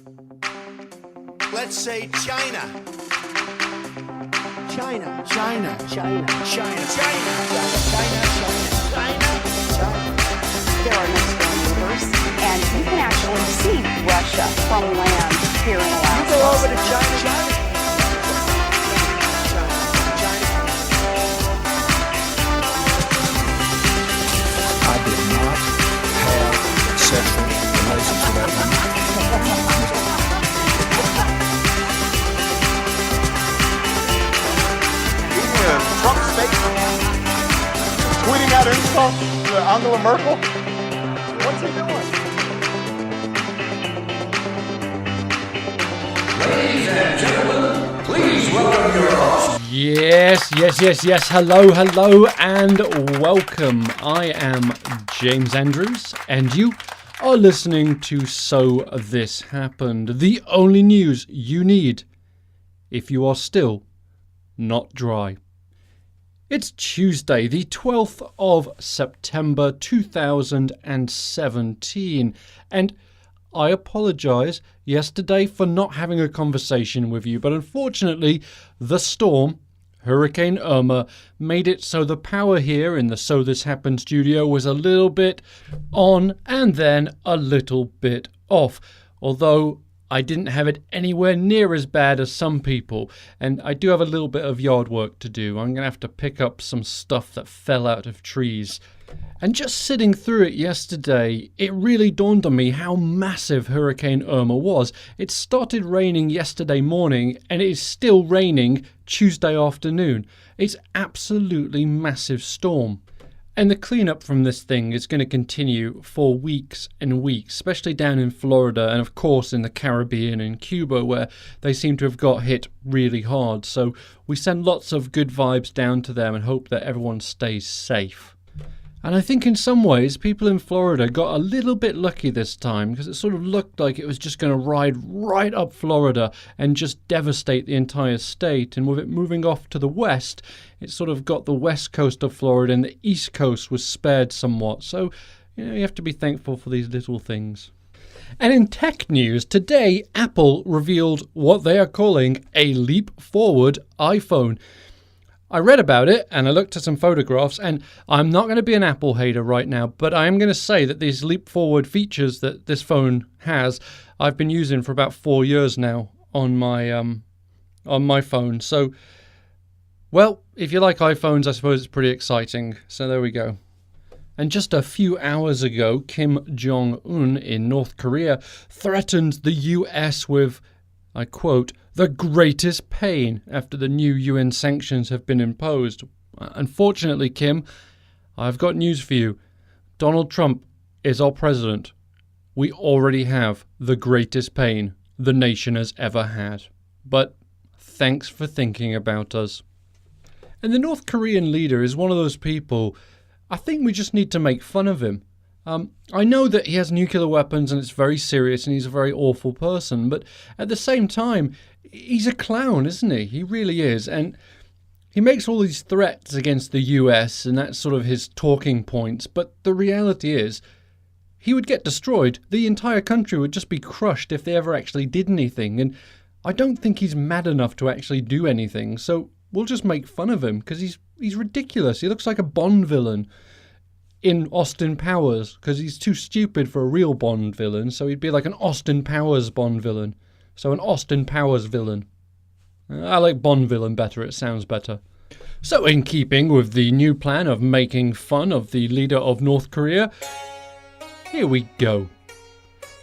Let's say China. China. China. China. China. China. China. There are no storm movers, and you can actually see Russia from land here in Alaska. Go over to China. I did not have sexual relations with that woman. Trump statement, tweeting out insults to Angela Merkel. What's he doing? Ladies and gentlemen, please welcome your host. Yes. Hello, and welcome. I am James Andrews, and you are listening to So This Happened, the only news you need if you are still not dry. It's Tuesday, the 12th of September 2017, and I apologise yesterday for not having a conversation with you, but unfortunately the storm, Hurricane Irma, made it so the power here in the So This Happened studio was a little bit on and then a little bit off, although I didn't have it anywhere near as bad as some people, and I do have a little bit of yard work to do. I'm going to have to pick up some stuff that fell out of trees. And just sitting through it yesterday, it really dawned on me how massive Hurricane Irma was. It started raining yesterday morning, and it is still raining Tuesday afternoon. It's absolutely massive storm. And the cleanup from this thing is going to continue for weeks and weeks, especially down in Florida and of course in the Caribbean and Cuba, where they seem to have got hit really hard. So we send lots of good vibes down to them and hope that everyone stays safe. And I think in some ways people in Florida got a little bit lucky this time, because it sort of looked like it was just going to ride right up Florida and just devastate the entire state. And with it moving off to the west, it sort of got the west coast of Florida, and the east coast was spared somewhat. So, you have to be thankful for these little things. And in tech news, today Apple revealed what they are calling a leap forward iPhone. I read about it and I looked at some photographs, and I'm not going to be an Apple hater right now, but I am going to say that these leap forward features that this phone has, I've been using for about 4 years now on my phone. So, well, if you like iPhones, I suppose it's pretty exciting. So there we go. And just a few hours ago, Kim Jong-un in North Korea threatened the US with, I quote, the greatest pain after the new UN sanctions have been imposed. Unfortunately, Kim, I've got news for you. Donald Trump is our president. We already have the greatest pain the nation has ever had. But thanks for thinking about us. And the North Korean leader is one of those people, I think we just need to make fun of him. I know that he has nuclear weapons and it's very serious and he's a very awful person, but at the same time, he's a clown, isn't he? He really is. And he makes all these threats against the US, and that's sort of his talking points. But the reality is, he would get destroyed. The entire country would just be crushed if they ever actually did anything. And I don't think he's mad enough to actually do anything. So we'll just make fun of him because he's ridiculous. He looks like a Bond villain in Austin Powers, because he's too stupid for a real Bond villain, so he'd be like an Austin Powers Bond villain. So an Austin Powers villain. I like Bond villain better, it sounds better. So in keeping with the new plan of making fun of the leader of North Korea, here we go.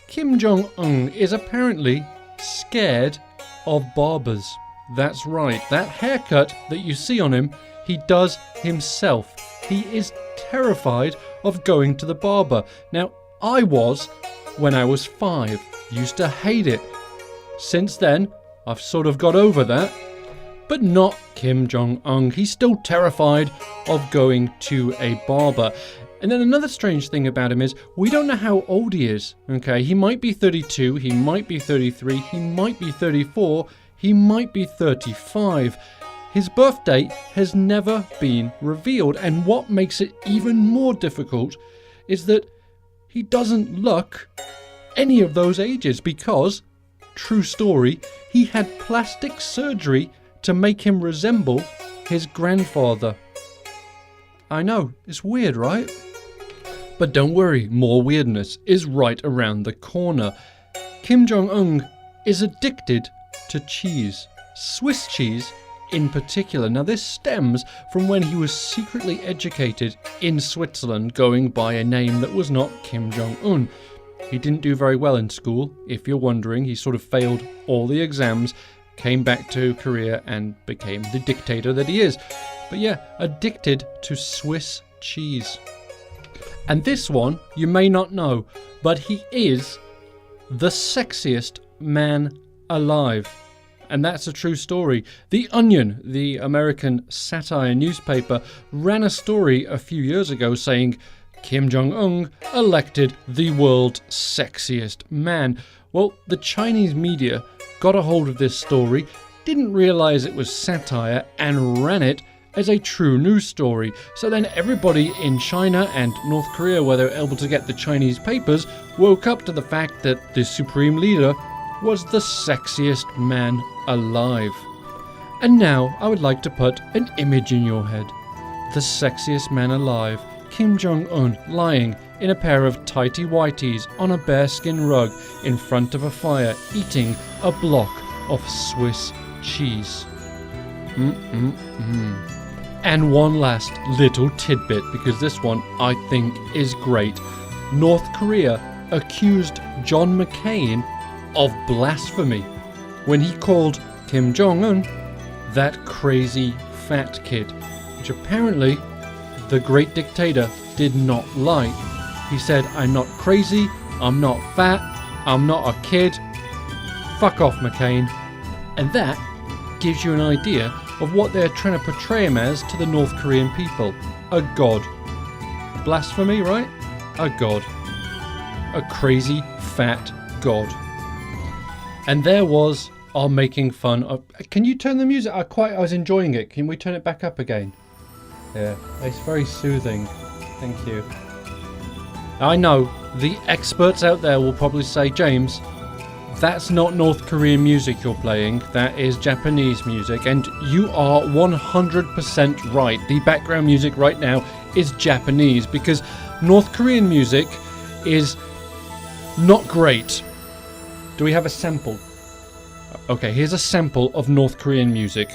Kim Jong-un is apparently scared of barbers. That's right, that haircut that you see on him, he does himself. He is terrified of going to the barber. Now, I was, when I was 5, used to hate it. Since then, I've sort of got over that. But not Kim Jong-un. He's still terrified of going to a barber. And then another strange thing about him is, we don't know how old he is. Okay, he might be 32, he might be 33, he might be 34, he might be 35. His birth date has never been revealed, and what makes it even more difficult is that he doesn't look any of those ages, because true story, he had plastic surgery to make him resemble his grandfather. I know, it's weird, right? But don't worry, more weirdness is right around the corner. Kim Jong-un is addicted to cheese, Swiss cheese in particular. Now this stems from when he was secretly educated in Switzerland going by a name that was not Kim Jong-un. He didn't do very well in school, if you're wondering. He sort of failed all the exams, came back to Korea and became the dictator that he is. But yeah, addicted to Swiss cheese. And this one, you may not know, but he is the sexiest man alive. And that's a true story. The Onion, the American satire newspaper, ran a story a few years ago saying Kim Jong-un elected the world's sexiest man. Well, the Chinese media got a hold of this story, didn't realize it was satire, and ran it as a true news story. So then everybody in China and North Korea, where they were able to get the Chinese papers, woke up to the fact that the supreme leader was the sexiest man alive. And now I would like to put an image in your head. The sexiest man alive, Kim Jong-un, lying in a pair of tighty-whities on a bearskin rug in front of a fire, eating a block of Swiss cheese. And one last little tidbit, because this one I think is great. North Korea accused John McCain of blasphemy when he called Kim Jong-un that crazy fat kid, which apparently the great dictator did not like. He said, "I'm not crazy, I'm not fat, I'm not a kid. Fuck off, McCain." And that gives you an idea of what they're trying to portray him as to the North Korean people. A god. Blasphemy, right? A god. A crazy, fat god. And there was our making fun of... Can you turn the music? I was enjoying it. Can we turn it back up again? Yeah, it's very soothing. Thank you. I know, the experts out there will probably say, James, that's not North Korean music you're playing, that is Japanese music, and you are 100% right. The background music right now is Japanese, because North Korean music is not great. Do we have a sample? Okay, here's a sample of North Korean music.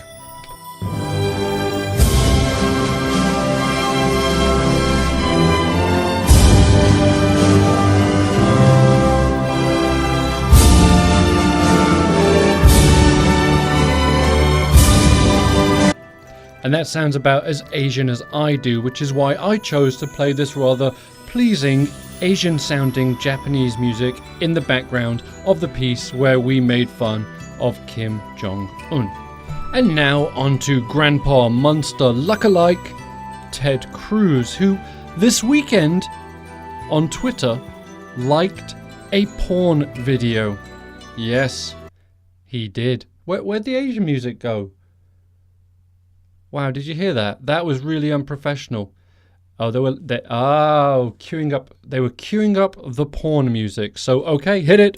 And that sounds about as Asian as I do, which is why I chose to play this rather pleasing Asian-sounding Japanese music in the background of the piece where we made fun of Kim Jong-un. And now on to Grandpa Monster lookalike Ted Cruz, who this weekend on Twitter liked a porn video. Yes, he did. Where'd the Asian music go? Wow, did you hear that? That was really unprofessional. Oh, they were queuing up. They were queuing up the porn music. So, okay, hit it.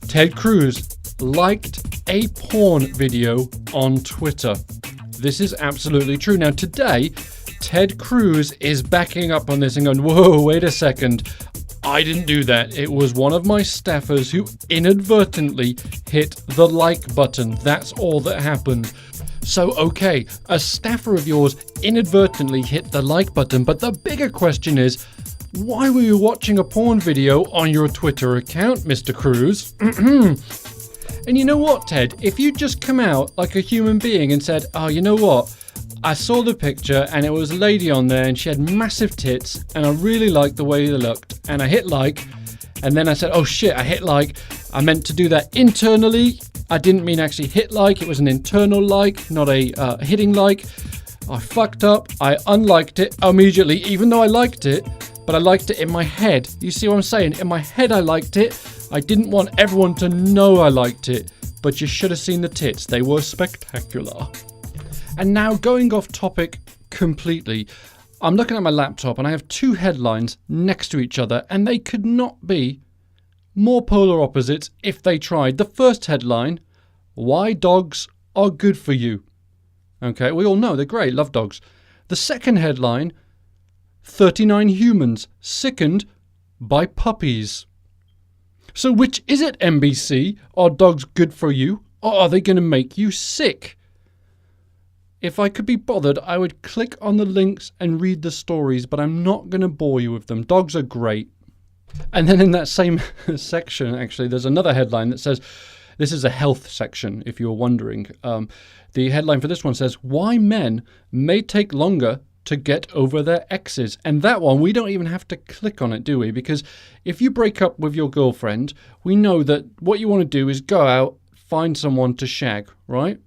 Ted Cruz liked a porn video on Twitter. This is absolutely true. Now, today, Ted Cruz is backing up on this and going, whoa, wait a second. I didn't do that. It was one of my staffers who inadvertently hit the like button. That's all that happened. So, okay, a staffer of yours inadvertently hit the like button, but the bigger question is, why were you watching a porn video on your Twitter account, Mr. Cruz? And you know what, Ted? If you'd just come out like a human being and said, oh, you know what? I saw the picture and it was a lady on there and she had massive tits and I really liked the way they looked, and I hit like, and then I said, oh shit, I hit like. I meant to do that internally. I didn't mean actually hit like. It was an internal like, not a hitting like. I fucked up. I unliked it immediately, even though I liked it, but I liked it in my head. You see what I'm saying? In my head I liked it. I didn't want everyone to know I liked it, but you should have seen the tits. They were spectacular. And now, going off topic completely, I'm looking at my laptop and I have two headlines next to each other and they could not be more polar opposites if they tried. The first headline, why dogs are good for you. Okay, we all know they're great, love dogs. The second headline, 39 humans sickened by puppies. So which is it, NBC? Are dogs good for you, or are they going to make you sick? If I could be bothered, I would click on the links and read the stories, but I'm not going to bore you with them. Dogs are great. And then in that same section, actually, there's another headline that says, this is a health section, if you're wondering. The headline for this one says, why men may take longer to get over their exes. And that one, we don't even have to click on it, do we? Because if you break up with your girlfriend, we know that what you want to do is go out, find someone to shag, right?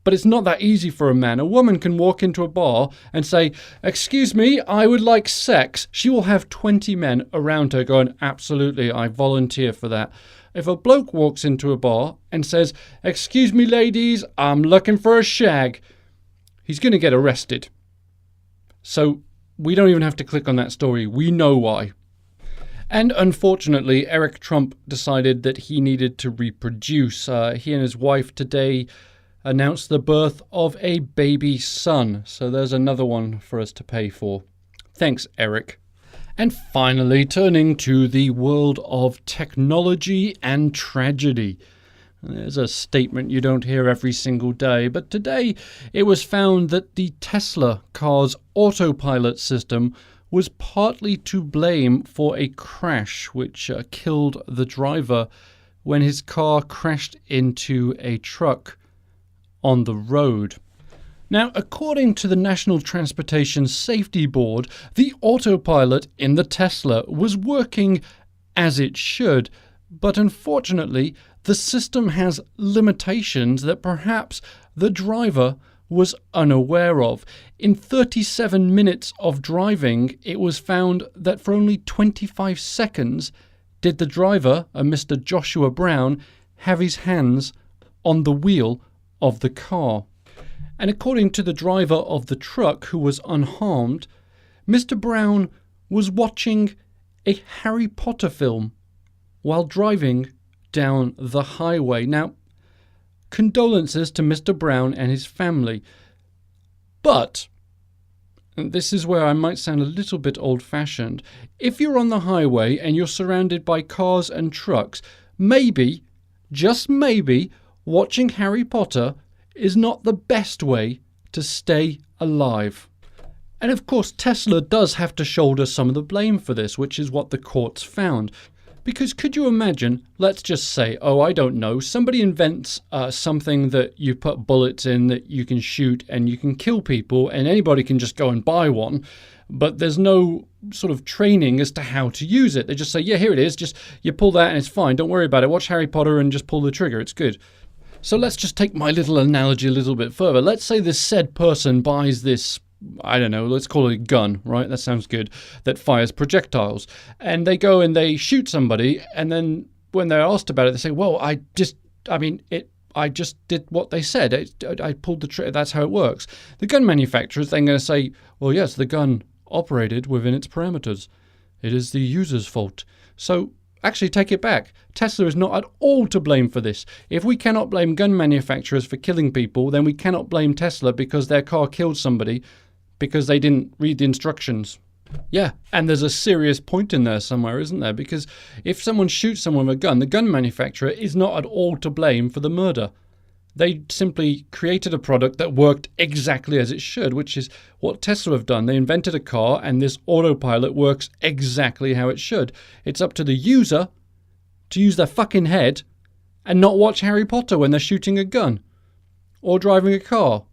But it's not that easy for a man. A woman can walk into a bar and say, excuse me, I would like sex. She will have 20 men around her going, absolutely, I volunteer for that. If a bloke walks into a bar and says, excuse me, ladies, I'm looking for a shag, he's going to get arrested. So we don't even have to click on that story. We know why. And unfortunately, Eric Trump decided that he needed to reproduce. He and his wife today announced the birth of a baby son. So there's another one for us to pay for. Thanks, Eric. And finally, turning to the world of technology and tragedy. There's a statement you don't hear every single day, but today it was found that the Tesla car's autopilot system was partly to blame for a crash which killed the driver when his car crashed into a truck on the road. Now, according to the National Transportation Safety Board, the autopilot in the Tesla was working as it should, but unfortunately, the system has limitations that perhaps the driver was unaware of. In 37 minutes of driving, it was found that for only 25 seconds did the driver, a Mr. Joshua Brown, have his hands on the wheel of the car. And according to the driver of the truck, who was unharmed, Mr. Brown was watching a Harry Potter film while driving down the highway. Now, condolences to Mr. Brown and his family. But, and this is where I might sound a little bit old-fashioned, if you're on the highway and you're surrounded by cars and trucks, maybe, just maybe, watching Harry Potter is not the best way to stay alive. And of course, Tesla does have to shoulder some of the blame for this, which is what the courts found. Because could you imagine, let's just say, oh, I don't know, somebody invents something that you put bullets in that you can shoot and you can kill people and anybody can just go and buy one, but there's no sort of training as to how to use it. They just say, yeah, here it is, just you pull that and it's fine, don't worry about it, watch Harry Potter and just pull the trigger, it's good. So let's just take my little analogy a little bit further. Let's say this said person buys this, I don't know, let's call it a gun, right? That sounds good, that fires projectiles. And they go and they shoot somebody, and then when they're asked about it, they say, well, I just did what they said. I pulled the trigger, that's how it works. The gun manufacturer's then going to say, well, yes, the gun operated within its parameters. It is the user's fault. So actually, take it back. Tesla is not at all to blame for this. If we cannot blame gun manufacturers for killing people, then we cannot blame Tesla because their car killed somebody because they didn't read the instructions. Yeah, and there's a serious point in there somewhere, isn't there? Because if someone shoots someone with a gun, the gun manufacturer is not at all to blame for the murder. They simply created a product that worked exactly as it should, which is what Tesla have done. They invented a car, and this autopilot works exactly how it should. It's up to the user to use their fucking head and not watch Harry Potter when they're shooting a gun or driving a car.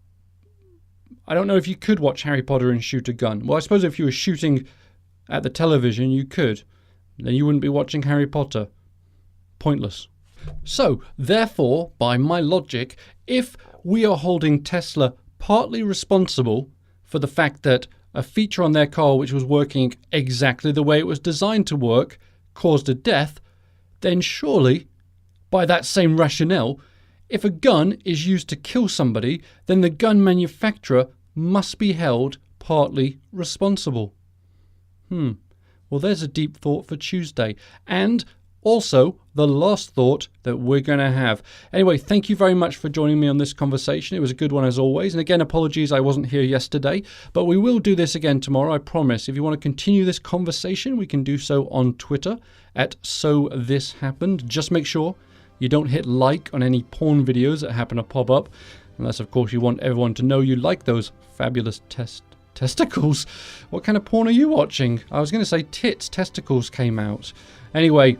I don't know if you could watch Harry Potter and shoot a gun. Well, I suppose if you were shooting at the television, you could. Then you wouldn't be watching Harry Potter. Pointless. So, therefore, by my logic, if we are holding Tesla partly responsible for the fact that a feature on their car which was working exactly the way it was designed to work caused a death, then surely, by that same rationale, if a gun is used to kill somebody, then the gun manufacturer must be held partly responsible. Well, there's a deep thought for Tuesday. And also the last thought that we're going to have. Anyway, thank you very much for joining me on this conversation. It was a good one as always. And again, apologies I wasn't here yesterday, but we will do this again tomorrow, I promise. If you want to continue this conversation, we can do so on Twitter at @SoThisHappened. Just make sure you don't hit like on any porn videos that happen to pop up, unless of course you want everyone to know you like those fabulous testicles. What kind of porn are you watching? I was going to say tits. Testicles came out. Anyway,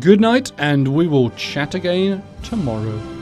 good night, and we will chat again tomorrow.